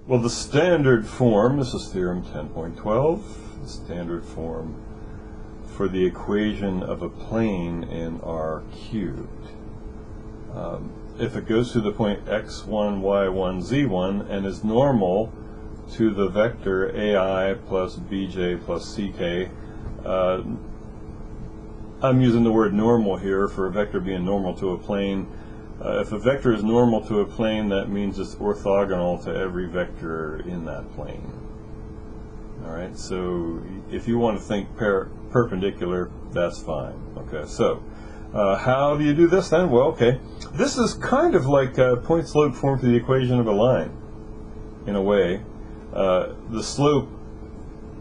Well, the standard form, this is theorem 10.12, the standard form for the equation of a plane in R cubed. If it goes to the point x1, y1, z1 and is normal to the vector ai plus bj plus ck, I'm using the word normal here for a vector being normal to a plane. If a vector is normal to a plane, that means it's orthogonal to every vector in that plane. Alright, so if you want to think perpendicular, that's fine. Okay, so how do you do this then? Well, okay, this is kind of like a point slope form for the equation of a line, in a way. The slope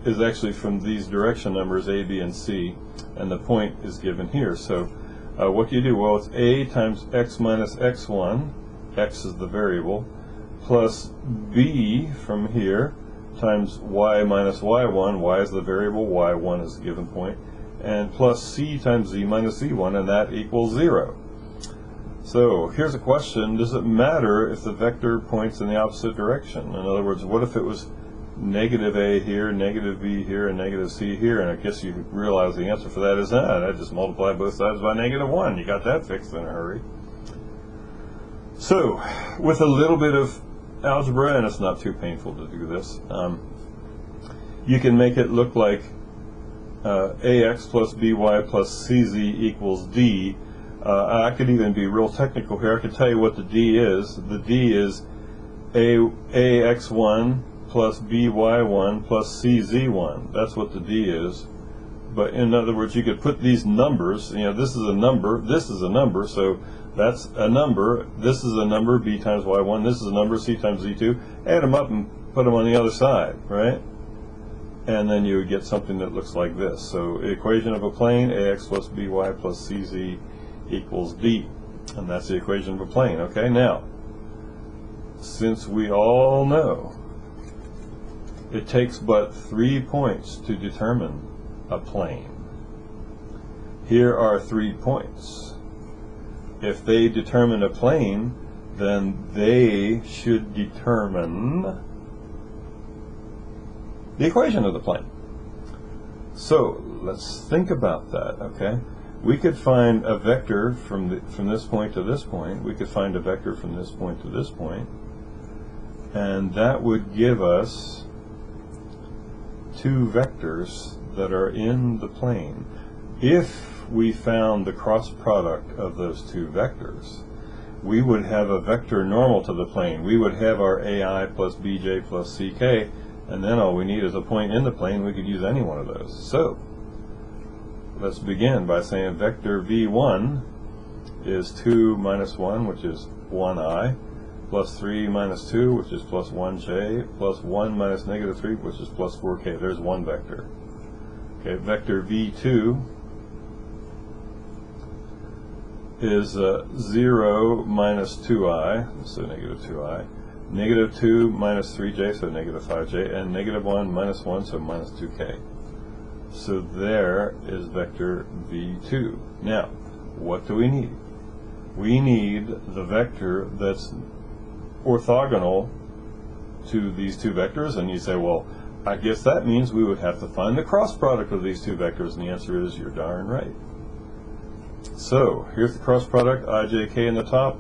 is actually from these direction numbers a, b, and c, and the point is given here. So what do you do? Well, it's a times x minus x1, x is the variable, plus b from here times y minus y1, y is the variable, y1 is the given point, and plus c times z minus z1, and that equals 0. So here's a question: does it matter if the vector points in the opposite direction? In other words, what if it was negative a here, negative b here, and negative c here? And I guess you realize the answer for that is I just multiply both sides by -1. You got that fixed in a hurry. So with a little bit of algebra, and it's not too painful to do this, you can make it look like ax plus by plus cz equals d. I could even be real technical here. I could tell you what the d is. The d is ax1 plus by1 plus cz1. That's what the d is. But in other words, you could put these numbers, this is a number, this is a number, so that's a number, this is a number, b times y1, this is a number, c times z2, add them up and put them on the other side, right? And then you would get something that looks like this. So equation of a plane, ax plus by plus cz equals d. And that's the equation of a plane. Okay, now, since we all know it takes but 3 points to determine a plane, here are 3 points. If they determine a plane, then they should determine the equation of the plane. So let's think about that. Okay, we could find a vector from this point to this point. We could find a vector from this point to this point, and that would give us 2 vectors that are in the plane. If we found the cross product of those 2 vectors, we would have a vector normal to the plane. We would have our ai plus bj plus ck, and then all we need is a point in the plane. We could use any one of those. So let's begin by saying vector v1 is 2 minus 1, which is 1i, plus 3 minus 2, which is plus 1j, plus 1 minus negative 3, which is plus 4k. There's one vector. Okay, vector v2 is 0 minus 2i, so negative 2i, negative 2 minus 3j, so negative 5j, and negative 1 minus 1, so minus 2k. So there is vector v2. Now, what do we need? We need the vector that's orthogonal to these 2 vectors, and you say, well, I guess that means we would have to find the cross product of these 2 vectors, and the answer is you're darn right. So here's the cross product, ijk in the top,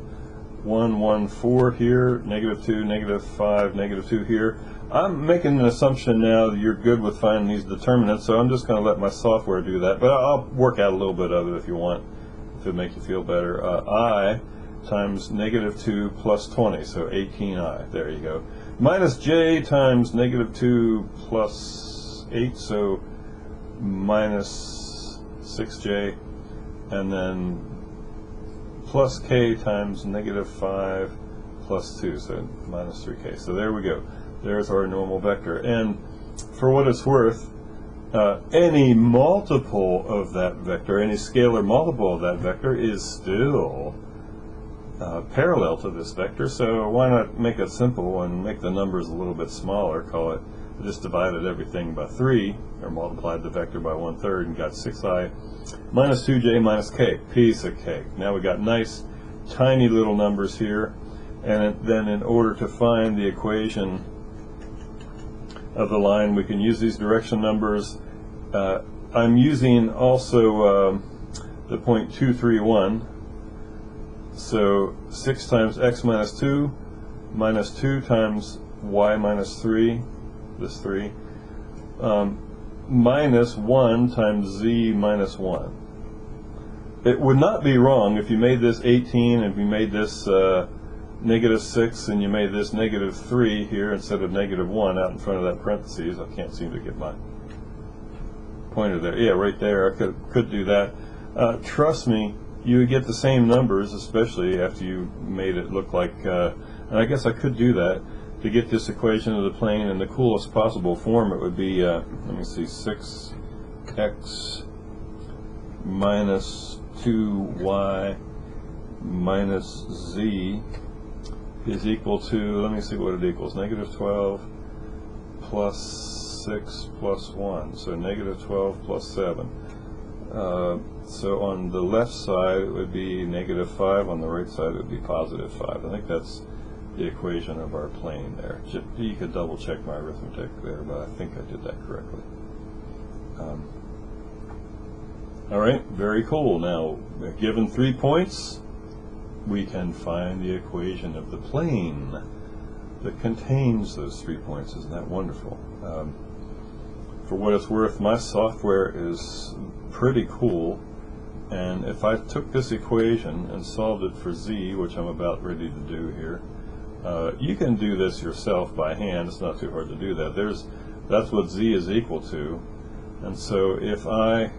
1, 1, 4 here, negative 2, negative 5, negative 2 here. I'm making an assumption now that you're good with finding these determinants, so I'm just going to let my software do that, but I'll work out a little bit of it if you want, if it makes you feel better. I times negative 2 plus 20, so 18i, there you go. Minus j times negative 2 plus 8, so minus 6j, and then plus k times negative 5 plus 2, so minus 3k. So there we go. There's our normal vector. And for what it's worth, any multiple of that vector, any scalar multiple of that vector, is still parallel to this vector. So why not make it simple and make the numbers a little bit smaller? Call it, just divided everything by 3, or multiplied the vector by 1/3, and got 6i minus 2j minus k, piece of cake. Now we got nice tiny little numbers here, and then in order to find the equation of the line. We can use these direction numbers. I'm using also the point 231. So 6 times x minus 2 minus 2 times y minus 3, this 3, minus 1 times z minus 1. It would not be wrong if you made this 18, if you made this negative 6, and you made this negative 3 here instead of negative 1 out in front of that parentheses. I can't seem to get my pointer there. Yeah, right there. I could do that. Trust me, you would get the same numbers, especially after you made it look like, and I guess I could do that to get this equation of the plane in the coolest possible form. It would be, let me see, 6x minus 2y minus z is equal to, let me see what it equals, negative 12 plus 6 plus 1, so negative 12 plus 7. So on the left side it would be negative 5, on the right side it would be positive 5. I think that's the equation of our plane there. You could double check my arithmetic there, but I think I did that correctly. Alright, very cool. Now, given 3 points, we can find the equation of the plane that contains those 3 points. Isn't that wonderful? For what it's worth, my software is pretty cool, and if I took this equation and solved it for z, which I'm about ready to do here, you can do this yourself by hand. It's not too hard to do that. That's what z is equal to, and so if I,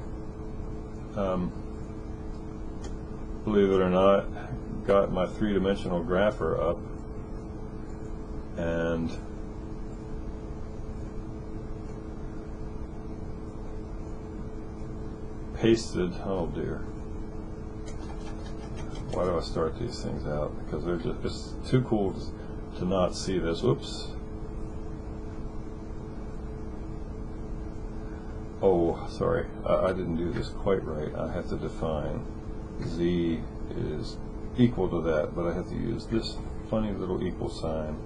believe it or not, got my three-dimensional grapher up and pasted, oh dear, why do I start these things out? Because they're just, it's too cool to not see this. Oops. Oh, sorry, I didn't do this quite right. I have to define z is equal to that, but I have to use this funny little equal sign.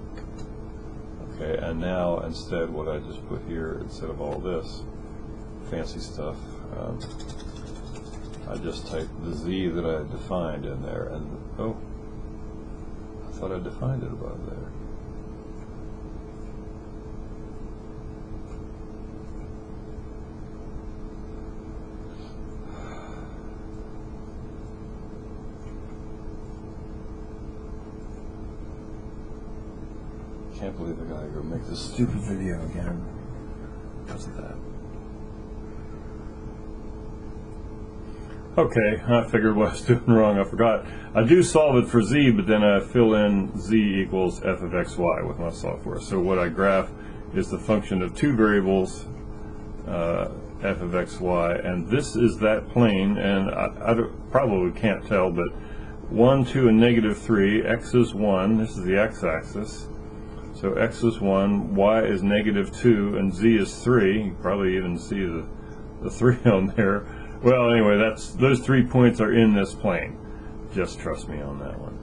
Okay, and now instead what I just put here, instead of all this fancy stuff, I just typed the z that I had defined in there, and oh, I thought I defined it above there. Can't believe I gotta go make this stupid video again. How's that? Okay, I figured what I was doing wrong. I forgot. I do solve it for z, but then I fill in z equals f of xy with my software. So what I graph is the function of two variables, f of xy, and this is that plane, and I probably can't tell, but 1, 2, and negative 3, x is 1, this is the x-axis. So x is 1, y is negative 2, and z is 3. You can probably even see the 3 on there. Well, anyway, those 3 points are in this plane. Just trust me on that one.